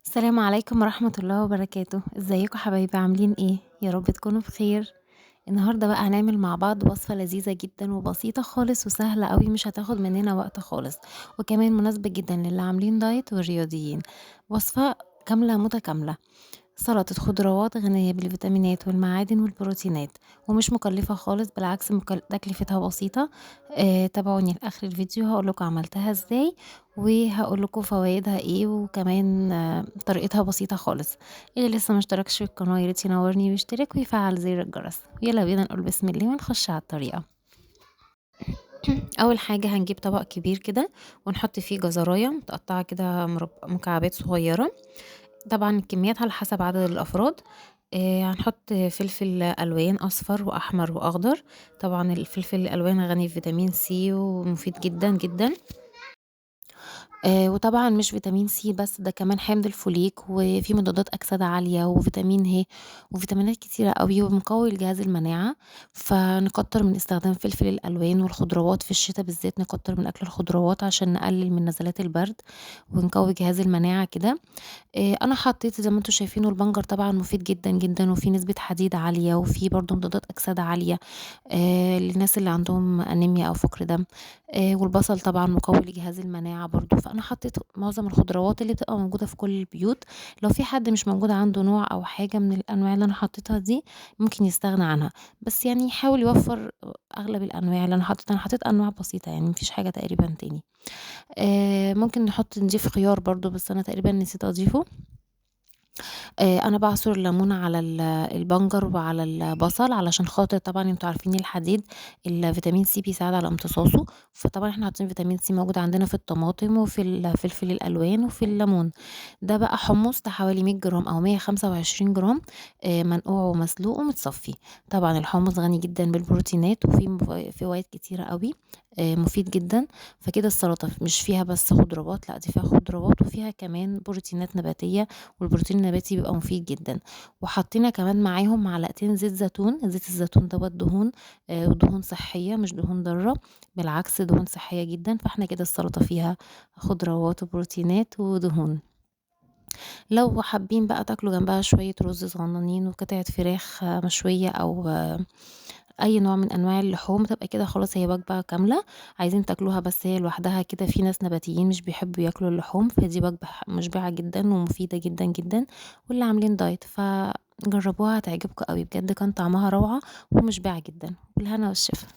السلام عليكم ورحمة الله وبركاته، ازيكم حبايبي عاملين ايه؟ يا رب تكونوا بخير. النهارده بقى هنعمل مع بعض وصفة لذيذة جدا وبسيطة خالص وسهلة قوي، مش هتاخد مننا وقت خالص، وكمان مناسبة جدا للي عاملين دايت والرياضيين. وصفة كاملة متكاملة، سلطة خضروات غنية بالفيتامينات والمعادن والبروتينات، ومش مكلفة خالص، بالعكس تكلفتها بسيطة. تابعوني لاخر الفيديو، هقولكوا عملتها ازاي، وهقولكوا فوائدها ايه، وكمان طريقتها بسيطة خالص. اللي لسه مشتركش في القناة ياريت ينورني ويشترك ويفعل زر الجرس. يلا بينا نقول بسم الله ونخش على الطريقة. اول حاجة هنجيب طبق كبير كده، ونحط فيه جزراية متقطعة كده مكعبات صغيرة. طبعًا الكميات على حسب عدد الأفراد. هنحط فلفل ألوان أصفر وأحمر وأخضر. طبعًا الفلفل الألوان غني بفيتامين سي ومفيد جدًا، جدًا. وطبعًا مش فيتامين سي بس، ده كمان حامض الفوليك، وفيه مضادات أكسدة عالية، وفيتامين ه، وفيتامينات كتيرة أوي، ومقوي لجهاز المناعة. فنكتر من استخدام فلفل الألوان والخضروات في الشتا بالذات، نكتر من أكل الخضروات عشان نقلل من نزلات البرد، ونقوي جهاز المناعة كده. أنا حطيت زي ما أنتم شايفين، والبنجر طبعًا مفيد جدًا، جدًا، وفيه نسبة حديد عالية، وفيه برضه مضادات أكسدة عالية للناس اللي عندهم أنيميا أو فقر دم. والبصل طبعًا مقوي لجهاز المناعة برضه. فأنا حطيت معظم الخضروات اللي بتبقى موجودة في كل البيوت. لو في حد مش موجود عنده نوع أو حاجة من الأنواع اللي أنا حطيتها دي، ممكن يستغنى عنها، بس يعني يحاول يوفّر أغلب الأنواع اللي أنا حطيتها. أنا حطيت أنواع بسيطة يعني، ما فيش حاجة تقريبًا تاني. ممكن نضيف خيار برضه، بس أنا تقريبًا نسيت أضيفه. أنا باعصر ليمون على البنجر وعلى البصل، علشان خاطر طبعًا أنتم عارفين الحديد، الفيتامين سي بيساعد على امتصاصه. فطبعًا إحنا حاطين فيتامين سي موجود عندنا في الطماطم وفي الفلفل الألوان وفي الليمون. ده بقى حمص، ده حوالي 100 جرام أو 125 جرام، منقوع ومسلوق ومتصفي. طبعًا الحمص غني جدًا بالبروتينات، وفيه فوايد كتيرة أوي، مفيد جدًا. فكده السلطة مش فيها بس خضروات، لأ دي فيها خضروات وفيها كمان بروتينات نباتية، والبروتين النباتي بيبقى مفيد جدًا. وحطينا كمان معاهم معلقتين زيت زيتون. زيت الزيتون دوّة دهون، ودهون صحية مش دهون ضارة، بالعكس دهون صحية جدًا. فإحنا كده السلطة فيها خضروات وبروتينات ودهون. لو حابين بقى تاكلوا جنبها شوية رز صغننين وقطعة فراخ مشوية، أو أي نوع من أنواع اللحوم، تبقى كده خلاص هي وجبة كاملة. عايزين تاكلوها بس هي لوحدها كده، في ناس نباتيين مش بيحبوا ياكلوا اللحوم، فدي وجبة مشبعة جدًا ومفيدة جدًا، جدًا، واللي عاملين دايت فجربوها هتعجبكم أوي، بجد كان طعمها روعة ومشبعة جدًا، بالهنا والشفا.